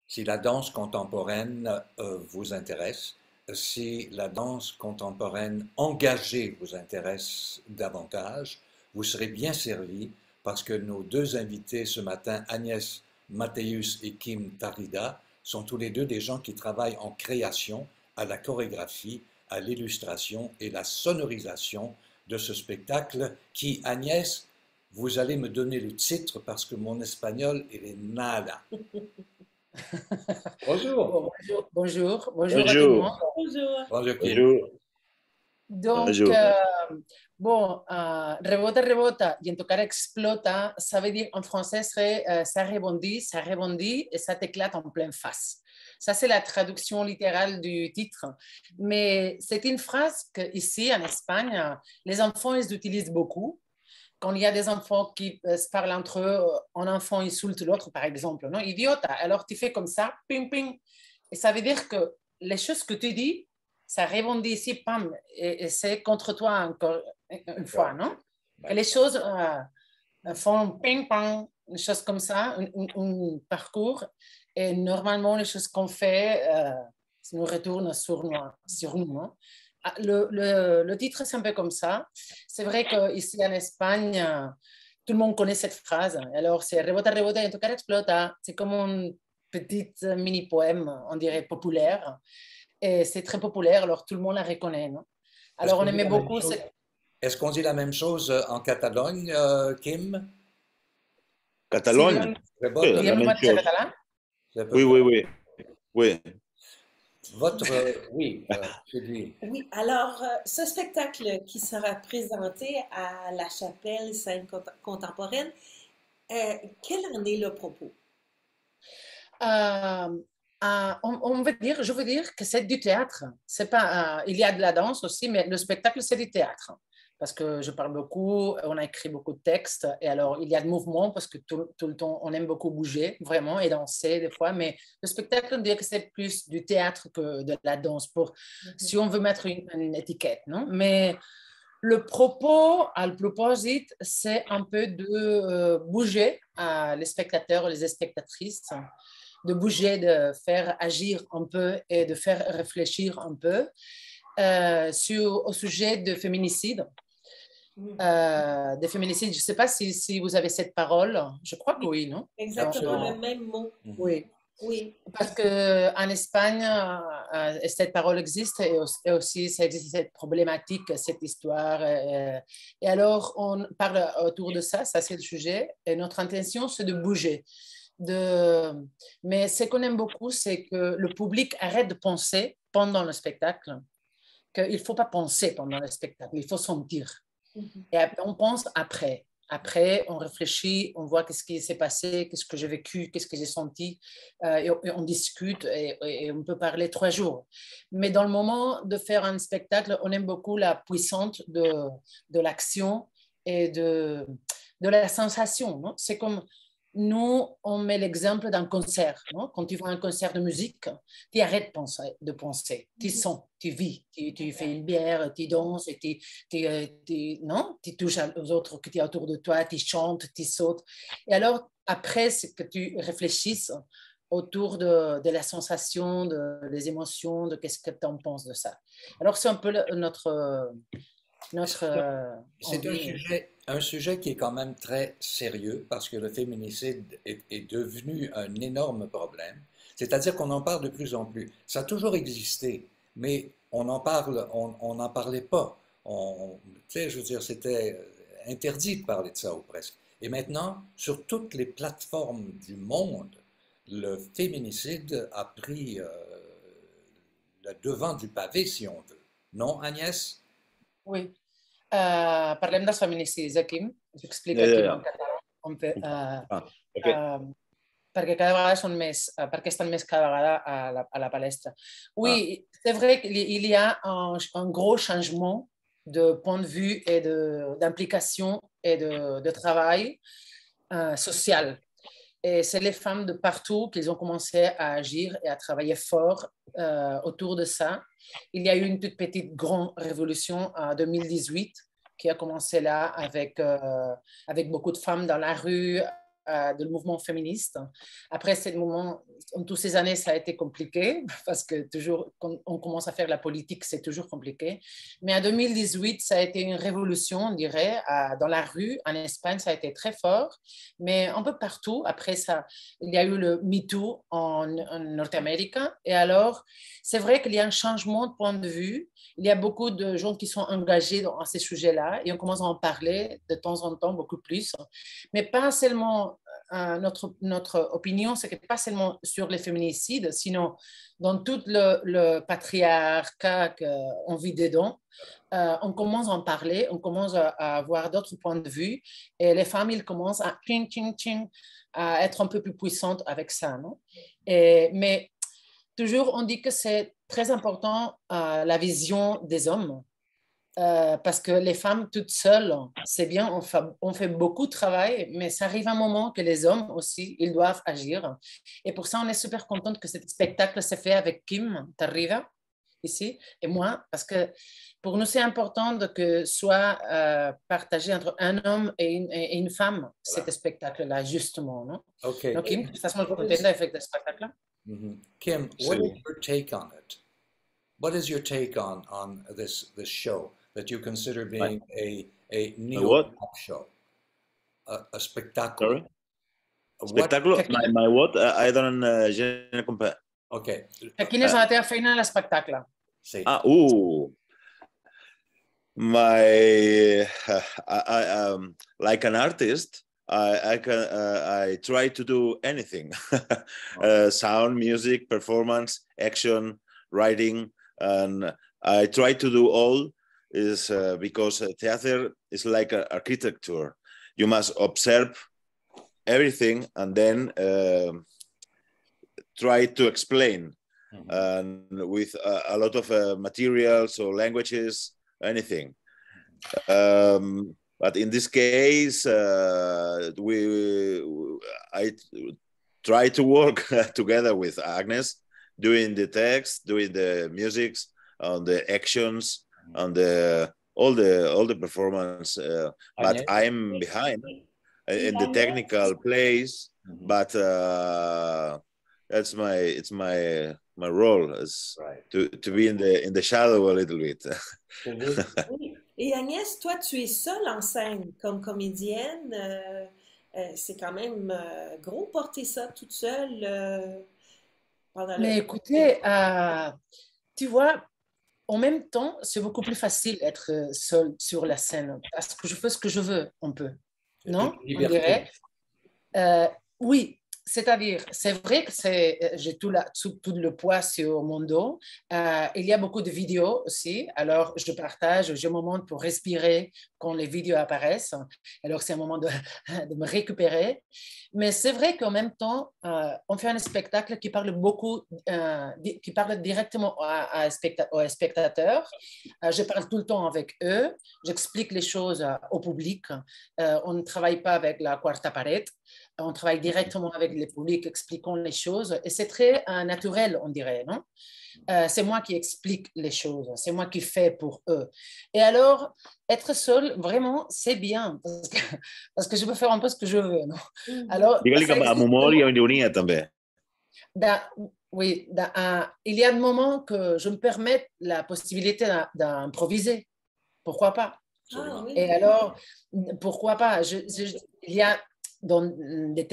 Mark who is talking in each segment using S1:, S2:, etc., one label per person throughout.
S1: Si la danse contemporaine vous intéresse, si la danse contemporaine engagée vous intéresse davantage, vous serez bien servi parce que nos deux invités ce matin, Agnès Mathéus et Kim Tarida, sont tous les deux des gens qui travaillent en création, à la chorégraphie, à l'illustration et la sonorisation de ce spectacle qui, Agnès, vous allez me donner le titre parce que mon espagnol, il est nada. Bonjour.
S2: Bon, bonjour à tout le monde.
S3: Bonjour,
S4: Bonjour.
S1: Bonjour Kim.
S3: bonjour,
S2: Donc,
S3: bonjour.
S2: rebota, rebota y en tu cara explota, ça veut dire en français serait ça rebondit et ça t'éclate en pleine face. Ça, c'est la traduction littérale du titre. Mais c'est une phrase qu'ici, en Espagne, les enfants, ils utilisent beaucoup. Quand il y a des enfants qui se parlent entre eux, un enfant insulte l'autre, par exemple, non, idiota, alors tu fais comme ça, ping, ping. Et ça veut dire que les choses que tu dis, ça rebondit ici, pam, et c'est contre toi encore une fois, non? Et les choses font ping, pong, des choses comme ça, un parcours, et normalement, les choses qu'on fait, ça nous retourne sur nous, non? Le titre, c'est un peu comme ça. C'est vrai qu'ici en Espagne, tout le monde connaît cette phrase. Alors, c'est rebota, rebota, y en tu cara explota. C'est comme un petit mini-poème, on dirait populaire. Et c'est très populaire, alors tout le monde la reconnaît. Non?
S1: Est-ce
S2: Alors, on
S1: qu'on dit
S2: aimait
S1: la même
S2: beaucoup.
S1: chose? Est-ce qu'on dit la même chose en Catalogne, Kim?
S2: Si
S3: Catalogne,
S1: Votre,
S3: c'est la
S2: diem le
S3: même
S2: mateix en
S3: chose.
S2: català.
S1: c'est à peu
S3: Oui,
S1: près.
S3: oui, oui, oui.
S1: Votre, oui, je dis.
S4: Oui, alors ce spectacle qui sera présenté à la Chapelle Scène Contemporaine, quel en est le propos?
S2: Je veux dire que c'est du théâtre. C'est pas, il y a de la danse aussi, mais le spectacle, c'est du théâtre. Parce que je parle beaucoup, on a écrit beaucoup de textes, et alors il y a de mouvement, parce que tout le temps, on aime beaucoup bouger, vraiment, et danser des fois, mais le spectacle, on dirait que c'est plus du théâtre que de la danse, pour,
S4: Mhm.
S2: si on veut mettre une étiquette, non? Mais le propos, à le proposite, c'est un peu de bouger les spectateurs, les spectatrices, de bouger, de faire agir un peu et de faire réfléchir un peu au sujet de féminicide.
S4: Mhm.
S2: Des féminicides, je ne sais pas si vous avez cette parole, je crois que
S4: Oui,
S2: oui, non?
S4: exactement le même mot.
S1: Mhm.
S2: Oui,
S4: Oui.
S2: parce qu'en Espagne, cette parole existe et aussi ça existe cette problématique, cette histoire. Et alors, on parle autour de ça, ça c'est le sujet. Et notre intention, c'est de bouger. De... Mais ce qu'on aime beaucoup, c'est que le public arrête de penser pendant le spectacle, qu'il ne faut pas penser pendant le spectacle, il faut sentir.
S4: Mhm.
S2: Et après, on pense après. Après, on réfléchit, on voit qu'est-ce qui s'est passé, qu'est-ce que j'ai vécu, qu'est-ce que j'ai senti, et on discute et on peut parler 3 jours. Mais dans le moment de faire un spectacle, on aime beaucoup la puissance de l'action et de la sensation. Non? C'est comme nous, on met l'exemple d'un concert. Non? Quand tu vois un concert de musique, tu arrêtes de penser. Tu
S4: Mhm.
S2: sens, tu vis, tu fais une bière, tu danses, non? Tu touches aux autres qui sont autour de toi, tu chantes, tu sautes. Et alors, après, c'est que tu réfléchisses autour de la sensation, des émotions, de qu'est-ce que tu en penses de ça. Alors, c'est un peu notre
S1: C'est
S2: envie.
S1: un sujet qui est quand même très sérieux parce que le féminicide est devenu un énorme problème. C'est-à-dire qu'on en parle de plus en plus. Ça a toujours existé, mais on en parle, on n'en parlait pas. Tu sais, je veux dire, c'était interdit de parler de ça ou presque. Et maintenant, sur toutes les plateformes du monde, le féminicide a pris le devant du pavé, si on veut. Non, Agnès?
S2: Oui. Parlem dels feminicidis, Quim. J'explico
S3: Ja, ja,
S2: aquí en
S3: ja.
S2: català.
S3: Ah, ok.
S2: Perquè cada vegada són més, perquè estan més cada vegada à la palestra.
S3: Ah,
S2: Oui, c'est vrai qu'il y a un gros changement de point de vue et d'implication et de travail social. Et c'est les femmes de partout qui ont commencé à agir et à travailler fort autour de ça. Il y a eu une toute petite grande révolution en 2018 qui a commencé là avec beaucoup de femmes dans la rue, du mouvement féministe. Après ce mouvement, en toutes ces années, ça a été compliqué parce que toujours, quand on commence à faire la politique, c'est toujours compliqué. Mais en 2018, ça a été une révolution, on dirait, dans la rue. En Espagne, ça a été très fort, mais un peu partout. Après ça, il y a eu le MeToo en Nord-Amérique. Et alors, c'est vrai qu'il y a un changement de point de vue. Il y a beaucoup de gens qui sont engagés dans ces sujets-là et on commence à en parler de temps en temps beaucoup plus. Mais pas seulement, notre opinion, c'est que pas seulement sur les féminicides, sinon dans tout le patriarcat qu'on vit dedans. On commence à en parler, on commence à avoir d'autres points de vue et les femmes, ils commencent à être un peu plus puissantes avec ça. Non? Mais toujours, on dit que c'est très important la vision des hommes. Parce que les femmes toutes seules, c'est bien, on fait beaucoup de travail, mais ça arrive un moment que les hommes aussi, ils doivent agir. Et pour ça, on est super contente que ce spectacle s'est fait avec Kim Tarriga, ici, et moi, parce que pour nous, c'est important que soit partagé entre un homme et une femme, cet spectacle-là, justement. Non?
S1: Okay.
S2: Donc, Kim, estás muy contenta de este spectacle?
S1: Kim, what is your take on it? What is your take on this show that you consider being a neo-pop show, a spectacle?
S3: Sorry? Spectacle? My what? I don't je ne comprends.
S1: Okay.
S2: Quina és la teva feina a l'espectacle?
S1: Sí.
S3: My like an artist, I try to do anything. Sound, music, performance, action, writing, and I try to do all is because theater is like architecture. You must observe everything and then try to explain and with a lot of materials or languages, anything. But in this case, I try to work together with Agnes, doing the text, doing the music, on the actions, on all the performance. But I'm behind in the technical place. But that's my role is to be in the shadow a little bit.
S4: Et Agnès, toi, tu es seule en scène comme comédienne. C'est quand même gros porter ça toute seule pendant
S2: Mais écoutez, tu vois, en même temps, c'est beaucoup plus facile d'être seule sur la scène parce que je fais ce que je veux, un peu. Non? On dirait. Oui. C'est-à-dire, c'est vrai que j'ai tout le poids sur mon dos. Il y a beaucoup de vidéos aussi. Alors, je partage, j'ai un moment pour respirer quand les vidéos apparaissent. Alors, c'est un moment de me récupérer. Mais c'est vrai qu'en même temps, on fait un spectacle qui parle beaucoup, qui parle directement aux spectateurs. Je parle tout le temps avec eux. J'explique les choses au public. On ne travaille pas avec la quarta pared. On travaille directement avec le public, expliquant les choses. Et c'est très naturel, on dirait, non? C'est moi qui explique les choses. C'est moi qui fais pour eux. Et alors, être seul, vraiment, c'est bien. Parce que je peux faire un peu ce que je veux, non? Alors, oui, il y a des moments que je me permets la possibilité d'improviser. Pourquoi pas? Et alors, pourquoi pas? Il y a dans des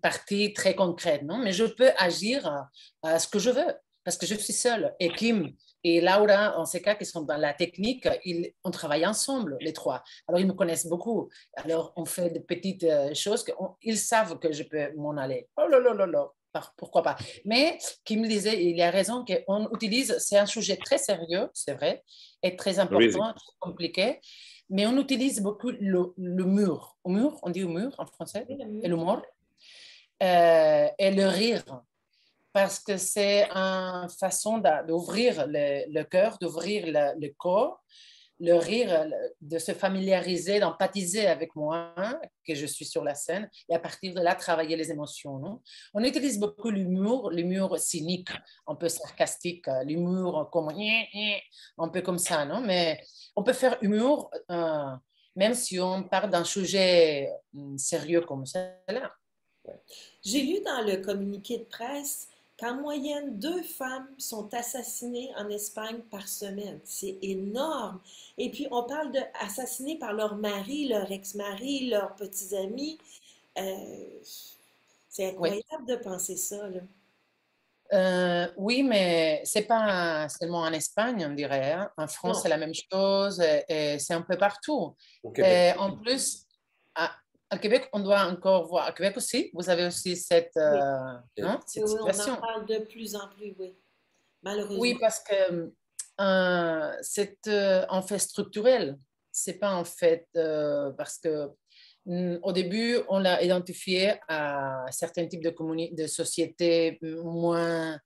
S2: parties très concrètes, non? Mais je peux agir à ce que je veux, parce que je suis seule. Et Kim et Laura, en ces cas, qui sont dans la technique, on travaille ensemble, les trois. Alors, ils me connaissent beaucoup. Alors, on fait de petites choses ils savent que je peux m'en aller. Oh là là là là, pourquoi pas? Mais Kim me disait, il a raison, qu'on utilise, c'est un sujet très sérieux, c'est vrai, et très important, très compliqué. Mais on utilise beaucoup l'humour. Humour, on dit humour en français? Et l'humour. Et le rire. Parce que c'est une façon d'ouvrir le cœur, d'ouvrir le corps, le rire, de se familiariser, d'empathiser avec moi, que je suis sur la scène, et à partir de là, travailler les émotions. Non? On utilise beaucoup l'humour cynique, un peu sarcastique, l'humour comme un peu comme ça, non? Mais on peut faire humour, même si on parle d'un sujet sérieux comme ça.
S1: Ouais.
S4: J'ai lu dans le communiqué de presse qu'en moyenne, 2 femmes sont assassinées en Espagne par semaine. C'est énorme. Et puis, on parle d'assassinés par leur mari, leur ex-mari, leurs petits amis. Euh, c'est
S2: Oui.
S4: incroyable de penser ça, là.
S2: Oui, mais c'est pas seulement en Espagne, on dirait, hein. En France, c'est
S4: Non.
S2: la même chose et c'est un peu partout.
S1: Au
S2: Et
S1: Québec.
S2: en plus, à Québec, on doit encore voir. À Québec aussi, vous avez aussi cette,
S4: Oui,
S2: non,
S4: oui,
S2: cette
S4: oui, on en
S2: situation.
S4: parle de plus en plus, oui,
S2: Oui,
S4: malheureusement.
S2: parce que c'est en fait structurel. C'est pas en fait parce que au début, on l'a identifié à certains types de sociétés moins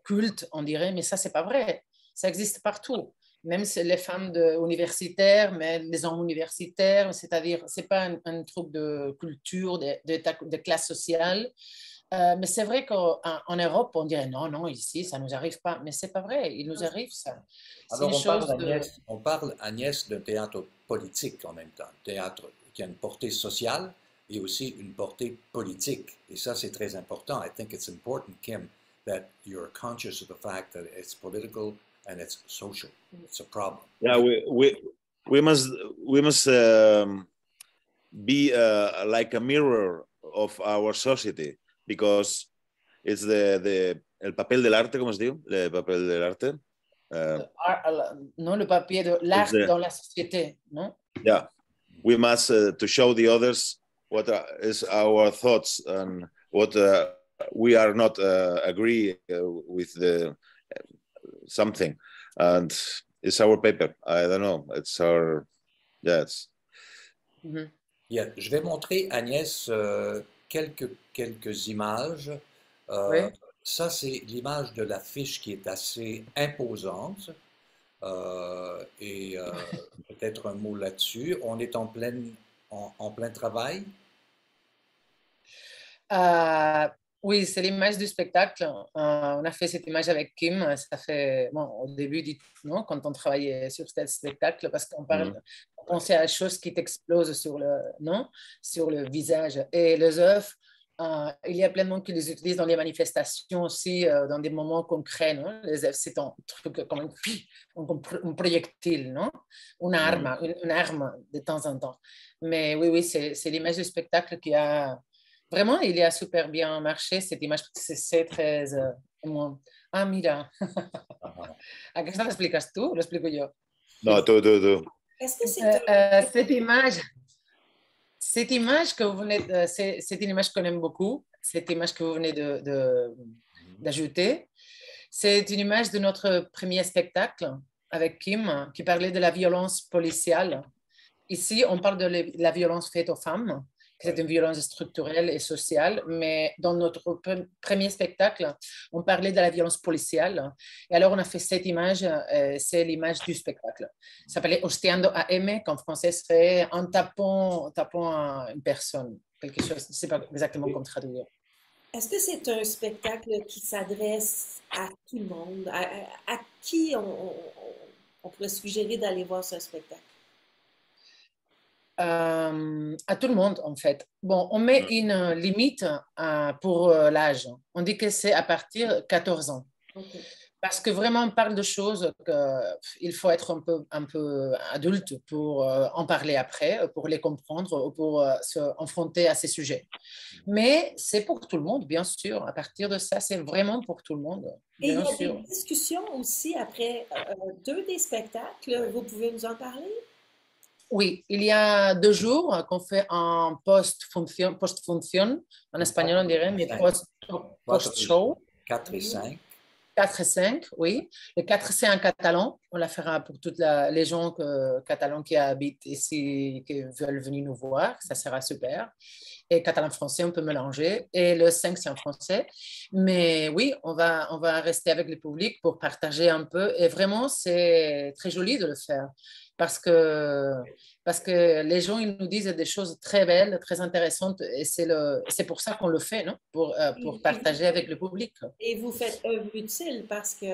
S2: cultes, on dirait, mais ça, c'est pas vrai. Ça existe partout. Même les femmes universitaires, mais les hommes universitaires, c'est-à-dire, c'est pas un truc de culture, de classe sociale. Mais c'est vrai qu'en Europe, on dirait non, non, ici, ça ne nous arrive pas. Mais c'est pas vrai, il nous arrive ça. C'est
S1: Alors
S2: une chose de.
S1: On parle, Agnès, d'un théâtre politique en même temps, un théâtre qui a une portée sociale et aussi une portée politique. Et ça, c'est très important. I think it's important, Kim, that you're conscious of the fact that it's political and it's social. It's a problem.
S3: Yeah, we must we must be like a mirror of our society because it's the el papel del arte, ¿cómo se dice? El papel del arte.
S2: Non, le papier de
S3: It's
S2: l'art dans la société, non?
S3: yeah, we must to show the others what is our thoughts and what we are not agree with the something, and it's our paper. I don't know. It's our yes.
S2: Mhm.
S1: Yeah, je vais montrer, Agnès, quelques images.
S2: Oui.
S1: Ça, c'est l'image de l'affiche qui est assez imposante. Et peut-être un mot là-dessus. On est en plein travail.
S2: Oui, c'est l'image du spectacle. On a fait cette image avec Kim. Ça fait, bon, au début, non, quand on travaillait sur ce spectacle, parce qu'on parle, on pensait à des choses qui t'explosent sur le, non, sur le visage. Et les œuvres, il y a plein de monde qui les utilisent dans les manifestations aussi, dans des moments concrets. Non? Les œuvres, c'est un truc comme un projectile, non? Une arme de temps en temps. Mais oui, oui, c'est l'image du spectacle qui a. Vraiment, il a super bien marché cette image, c'est très émouvant. Ah, mira. Aquesta l'expliques tu o l'explico jo?
S3: No, tú.
S4: Est-ce que c'est
S2: Cette image que vous venez, c'est une image qu'on aime beaucoup, cette image que vous venez d'ajouter, c'est une image de notre premier spectacle avec Kim qui parlait de la violence policiale. Ici, on parle de la violence faite aux femmes, que c'est une violence structurelle et sociale, mais dans notre premier spectacle, on parlait de la violence policiale. Et alors, on a fait cette image, c'est l'image du spectacle. Ça s'appelait Hostiando a M, qu'en français serait en tapant une personne, quelque chose, je ne sais pas exactement comment traduire.
S4: Est-ce que c'est un spectacle qui s'adresse à tout le monde? À qui on pourrait suggérer d'aller voir ce spectacle?
S2: À tout le monde, en fait. Bon, on met une limite pour l'âge. On dit que c'est à partir de 14 ans.
S4: Okay.
S2: Parce que vraiment, on parle de choses qu'il faut être un peu adulte pour en parler après, pour les comprendre, pour se confronter à ces sujets. Mais c'est pour tout le monde, bien sûr. À partir de ça, c'est vraiment pour tout le monde,
S4: Et il
S2: bien
S4: y a
S2: sûr.
S4: des discussions aussi après 2 des spectacles. Vous pouvez nous en parler?
S2: Oui, il y a 2 jours qu'on fait un post-function, en espagnol on dirait, mais post-show.
S1: 4 et 5.
S2: 4 et 5, oui. Le 4, c'est en catalan. On la fera pour tous les gens catalans qui habitent ici, qui veulent venir nous voir. Ça sera super. Et catalan-français, on peut mélanger. Et le 5, c'est en français. Mais oui, on va rester avec le public pour partager un peu. Et vraiment, c'est très joli de le faire. Parce que les gens, ils nous disent des choses très belles, très intéressantes. Et c'est pour ça qu'on le fait, non? Pour partager avec le public.
S4: Et vous faites œuvre utile parce que,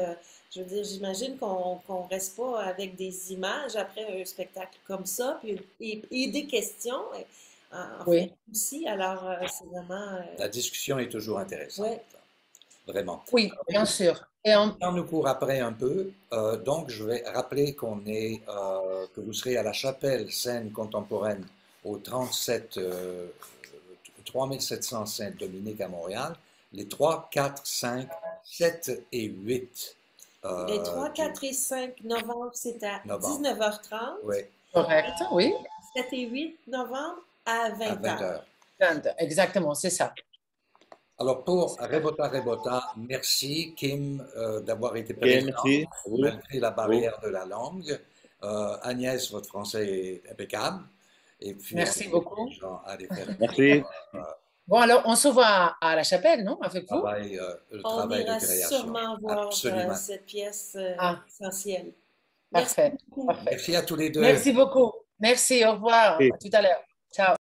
S4: je veux dire, j'imagine qu'on ne reste pas avec des images après un spectacle comme ça, puis, et des questions. en
S2: Oui.
S4: fait aussi. Alors, c'est vraiment...
S1: La discussion est toujours intéressante.
S4: Ouais.
S1: Vraiment.
S2: Oui, bien sûr. Et
S1: Le temps nous court après un peu, donc je vais rappeler que vous serez à la chapelle scène contemporaine au 3700 Saint-Dominique à Montréal, les 3, 4, 5, 7 et 8
S4: Les 3, 4 et 5 novembre, c'est à
S1: novembre.
S4: 19h30.
S1: Oui,
S2: correct, oui.
S4: 7 et 8 novembre à
S1: à
S4: 20h.
S1: 20 heures.
S2: Exactement, c'est ça.
S1: Alors pour Rebota, merci Kim d'avoir été
S3: Ok,
S1: présent
S3: merci. Vous,
S1: malgré la
S3: vous.
S1: barrière de la langue. Agnès, votre français est impeccable. Et puis on
S2: Merci
S1: invite
S2: beaucoup.
S1: les gens à aller faire
S3: Merci.
S2: Bon, alors, on se voit à la chapelle, non, avec vous?
S1: le
S4: On
S1: travail de
S4: ira
S1: création.
S4: sûrement voir
S1: Absolument.
S4: cette pièce
S2: Ah,
S4: essentielle. Merci
S2: parfait,
S4: beaucoup.
S2: parfait.
S1: Merci à tous les deux.
S2: Merci beaucoup. Merci, au revoir.
S3: Ok.
S2: À tout à l'heure. Ciao.